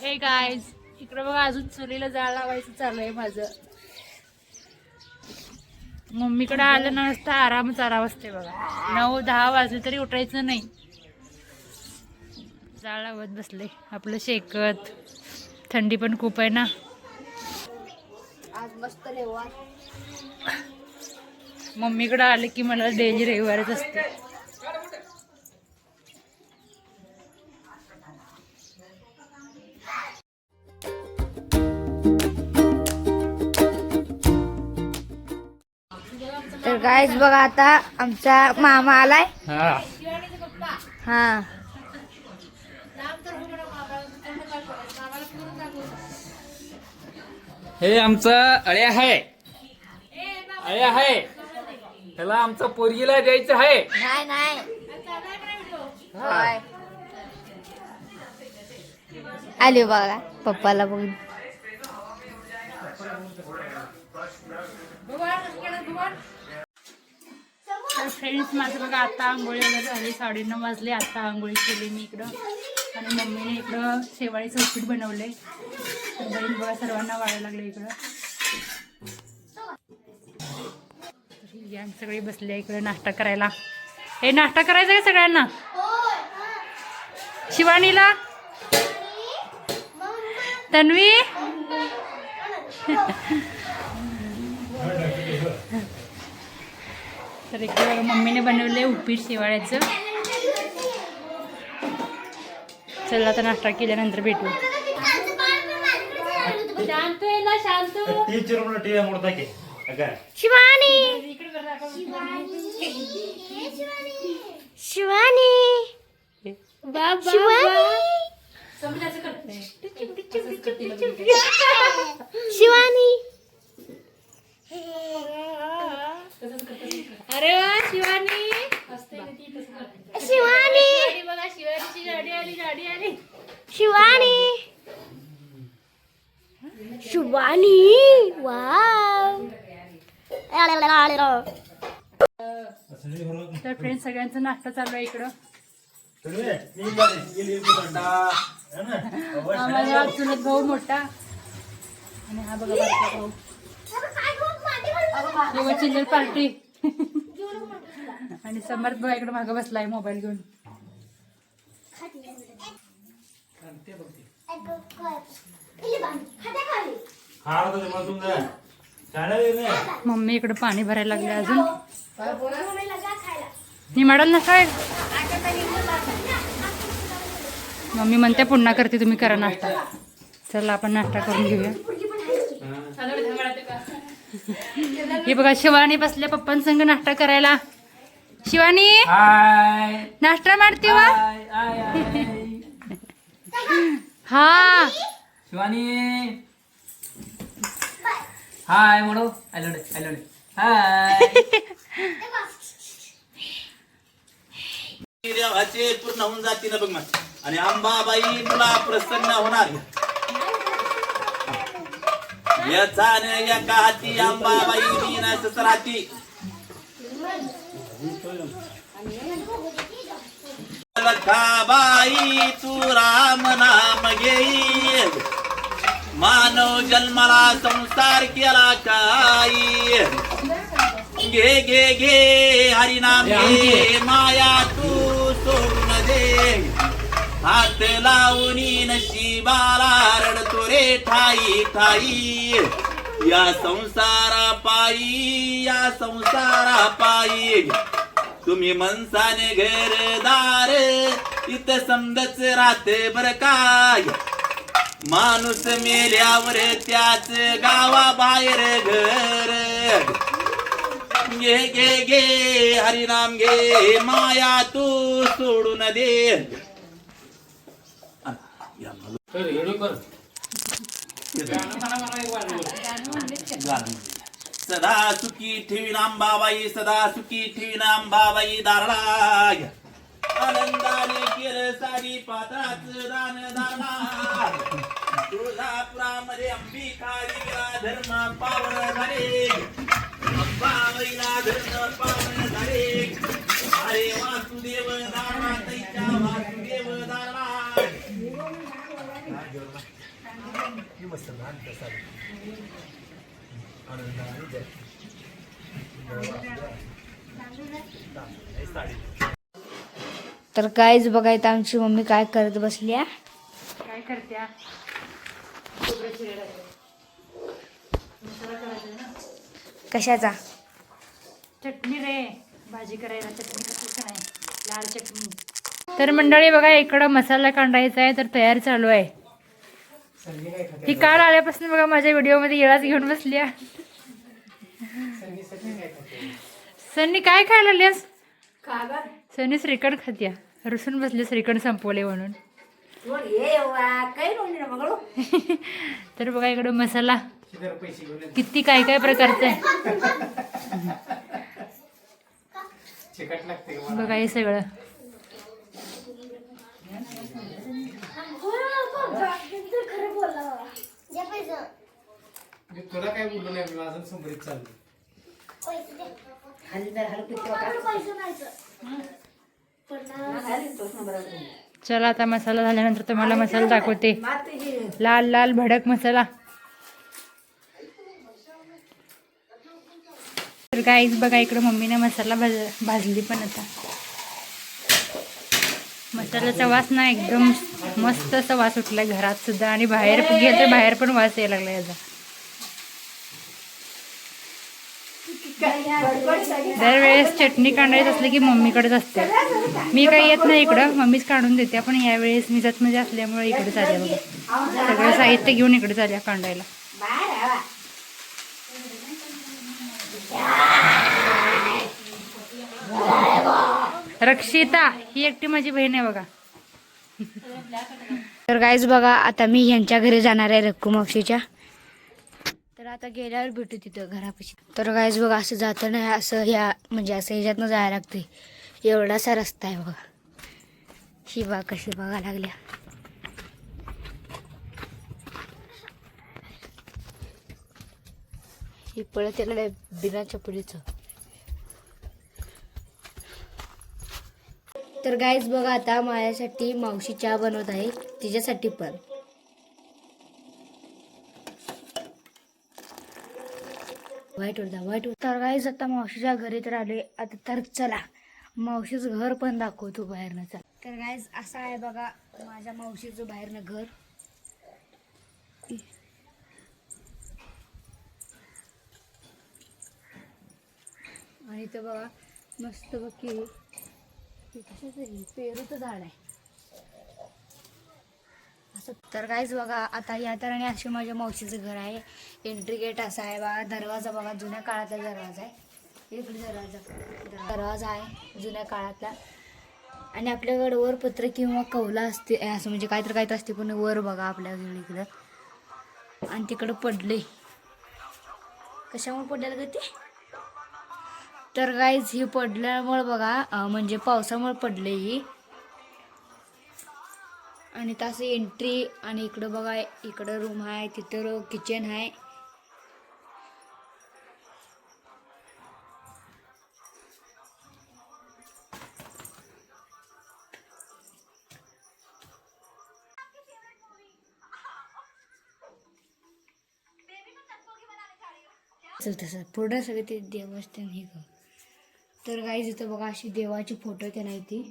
हे गाईज इकडं बघा अजून चुलीला जाळ लावायचं चालू आहे माझं. मम्मीकडे आलं नसतं आरामच आराम असते बघा. 9-10 वाजले तरी उठायचं नाही. जाळ लावत बसले आपलं शेकत. थंडी पण खूप आहे ना आज मस्त रविवार. मम्मीकडे आले की मला डेली रविवारच असते. तर गाईज बघा आता आमचा मामा आलाय. हा हे आमचं अळ्या आहे. अळ्या आहे त्याला आमचं पोरगीला द्यायचं आहे. नाही नाही होय. आले बघा पप्पाला बघून. तर फ्रेंड्स माझं बघा आता आंघोळी वगैरे झाली. 9:30 वाजले. आता आंघोळी केली मी इकडं आणि मम्मीने इकडं शेवाळीचं उपीट बनवले. तर बहीण बघा सर्वांना वाढायला लागले इकडं. सगळे बसले इकडं नाश्ता करायला. हे नाश्ता करायचा का सगळ्यांना? शिवानीला, तन्वी तर इकडे मम्मीने बनवले उपीट शेवाळ्याचं. चला आता नाश्ता केल्यानंतर भेटू. शांत आहे ना शांत. शिवानी शिवानी शिवानी अरे वा शिवानी शिवानी बघा शिवानीची गाडी आली. गाडी आली. शिवानी शिवानी वाव. तर फ्रेंड्स सगळ्यांचा नाश्ता चालू आहे इकडं. आम्हाला चुलत भाऊ मोठा आणि हा बघा बारका भाऊ. तेव्हा चिल्लर पार्टी. आणि समर्थ भाऊ इकडे मागं बसलाय मोबाईल घेऊन. मम्मी इकडे पाणी भरायला लागले अजून. निमाडाल ना काय मम्मी म्हणते पुन्हा करते तुम्ही करा नाश्ता. चला आपण नाश्ता करून घेऊया. हे बघा शिवानी बसल्या पप्पांसंग नाश्ता करायला. शिवानी नाश्ता मारते वा. हा शिवानी हाय म्हणू. आलोडे हाय. देवाचे पूर्ण होऊन जाते ना बघ मग. आणि अंबाबाई तुला प्रसन्न होणार. याचा एका हाती अंबाबाई मीनाच राहती. बाई तू राम नाम घेई. मानव जन्माला संसार केला काय. घे घे घे हरिनाम घे. माया तू सोडून दे. हात लावून नशिबाला रडतो रे ठाई ठाई. या संसारा पायी तुम्ही मनसाने घरदार इथं समजच राहते बर काय. माणूस मेल्यावर त्याच गावाबाहेर घर. घे घे घे हरिनाम घे. माया तू सोडून दे. सदा सुखी ठेवीन अंबाबाई. सदा सुखी ठेवीन अंबाबाई दारळा. आनंदाने केलं सारी पात्राच दान दारळा. तुळजापुरामध्ये अंबिकारीला धर्म पावन झाले. अंबाबाईला धर्म पावन झाले. अरे वासुदेव दारळा तैच्या वासुदेव दारळा. तर काहीच बघायचं आमची मम्मी काय करत बसली आहे. काय करत्या खोबरं चिरायला लागले. मसाला करायचा आहे ना. कशाचा? चटणी रे, भाजी करायला चटणी कशी नाही, लाल चटणी. तर मंडळी बघा, इकडं मसाला काढायचा आहे तर तयार चालू आहे. ही काल आल्यापासून बघा माझ्या व्हिडिओमध्ये येळाच घेऊन बसली आहे. सन्नी काय खायला लागलीस? सन्नी श्रीखंड खात्या, रुसून बसले श्रीखंड संपवले म्हणून. तर बघा इकडं मसाला किती काय काय प्रकारचा आहे बघा हे सगळं. तुला काय बोललो नाही मी, अजून समोर चालू. चला आता मसाला झाल्यानंतर तुम्हाला मसाला दाखवते. लाल लाल भडक मसाला. तर गाईज बघा इकडं मम्मीने मसाला भाजली पण आता. मसाल्याचा वास ना एकदम मस्त असा वास उठलाय घरात सुद्धा, आणि बाहेर गेलं तर बाहेर पण वास यायला लागला याचा. दरवेळेस चटणी काढायची असली की मम्मीकडेच असते. मी काही येत नाही इकडं, मम्मीच काढून देते. पण यावेळेस मी जतमध्ये असल्यामुळे इकडेच आले बघा. सगळं साहित्य घेऊन इकडे आल्या कांडायला. रक्षिता ही एकटी माझी बहीण आहे बघा. तर गाईज बघा, आता मी ह्यांच्या घरी जाणार आहे, रक्कू मावशीच्या. तर आता गेल्यावर भेटू तिथं घरापाशी. तर गाईज बघा, असं जाताना असं ह्या म्हणजे असं ह्याच्यातनं जायला लागते. एवढासा रस्ता आहे बघा. ही बघा कशी बघा लागल्या. ही पळत यायला बिना चपलीचं. तर गाईज बघा, आता माझ्यासाठी मावशी चहा बनवत आहे, तिच्यासाठी पण. वाईट होता. तर गाईज आता मावशीच्या घरी तर आले. आता तर चला मावशीचं घर पण दाखवतो बाहेरनं. तर गाईज असं आहे बघा माझ्या मावशीचं बाहेरनं घर. आणि इथं बघा मस्त बघी पेरूचं झाड आहे असं. तर काहीच बघा, आता या तऱ्हेने असे माझ्या मावशीचं घर आहे. एंट्री गेट असा आहे बघा. दरवाजा बघा जुन्या काळातला दरवाजा आहे. इकडे दरवाजा आहे जुन्या काळातला. आणि आपल्याकडे वर पत्र किंवा कौला असते, असं म्हणजे काहीतरी असते. पण वर बघा आपल्याकडे इकडं. आणि तिकडं पडले. कशामुळे पडलेलं ग ते? तर गाईज ही पडल्यामुळे बघा म्हणजे पावसामुळे पडले ही. आणि तसं एंट्री. आणि इकडं बघा, इकडं रूम आहे, तिथं किचन आहे. तसं पूर्ण सगळे ते देवस्थान हे ग. तर गाईज इथं बघा अशी देवाची फोटो ते नाही ती.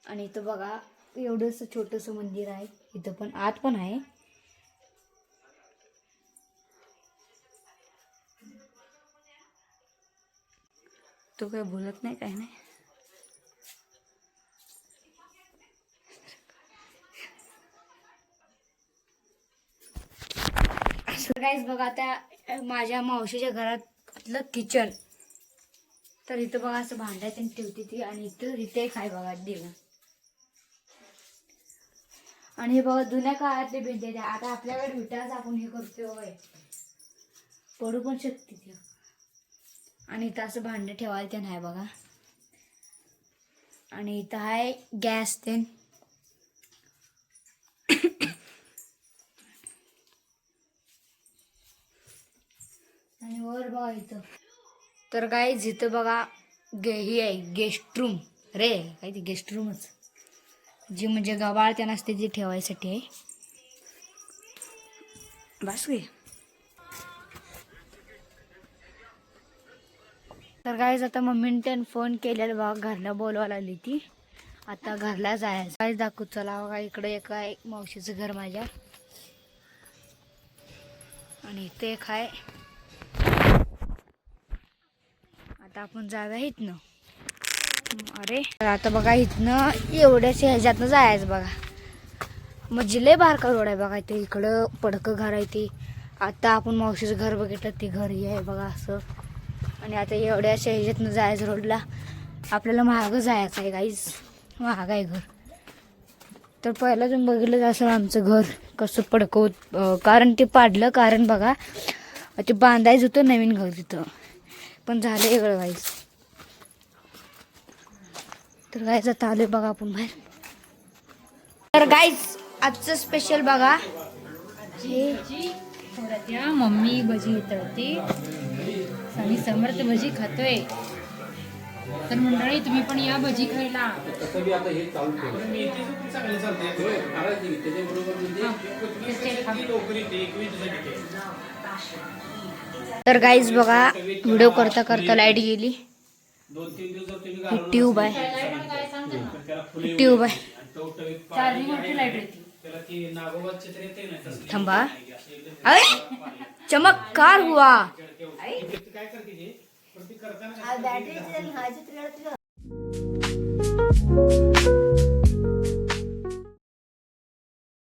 आणि इथं बघा एवढंसं छोटंसं मंदिर आहे. इथं पण आत पण आहे. तो काय बोलत नाही काय नाही. गाईज बघा, आता माझ्या मावशीच्या घरातलं किचन. तर इथं बघा असं भांड्या त्यांनी ठेवते ती. आणि इथे एक आहे बघा देव. आणि हे बघा जुन्या काळातले भिंत आहे. आता आपल्याकडे विटाच आपण हे करतोय, पडू पण शकते ती. आणि इथं असं भांडं ठेवायला ते नाही बघा. आणि इथं आहे गॅस ते. आणि वर बघा इथं. तर गाईज इथं बघा ही आहे गेस्ट रूम रे. काय ती गेस्ट रूमच. जी म्हणजे गव्हाळ त्या नसते ती ठेवायसाठी आहे. बस गे. तर गाईज आता मम्मीने त्यानं फोन केलेला बघा, घरला बोलवायला आली ती. आता घरला जायचं. गाईज दाखवू चला बघा, इकडे एक आहे मावशीचं घर माझ्या आणि इथे एक आहे. आता आपण जाऊया इथनं. अरे तर आता बघा इथनं एवढ्याच ह्याच्यातनं जायचं बघा. म्हणजे लय बारका रोड आहे बघा. ते इकडं पडकं घर आहे ते. आता आपण मावशीचं घर बघितलं ते घर हे आहे बघा असं. आणि आता एवढ्याशा ह्याच्यातनं जायचं रोडला. आपल्याला महाग जायचं आहे गाईज, महाग आहे घर. तर पहिला तुम्ही बघितलं असं आमचं घर कसं पडकवत, कारण ते पाडलं. कारण बघा ते बांधायचं होतं नवीन घर तिथं, पण झालं वेगळं गाईज. तर गाईज आता आलोय बघा आपण बाहेर. तर गाईज आजचं स्पेशल बघा हे त्या मम्मी भजी उतरवते आणि समर्थ भजी खातोय. तर मंडळी तुम्ही पण या भजी खायला. तर गाईज बघा व्हिडिओ करता करता लाईट गेली. ट्यूब आहे, ट्यूब आहे. थांबा, अरे चमत्कार हुआ.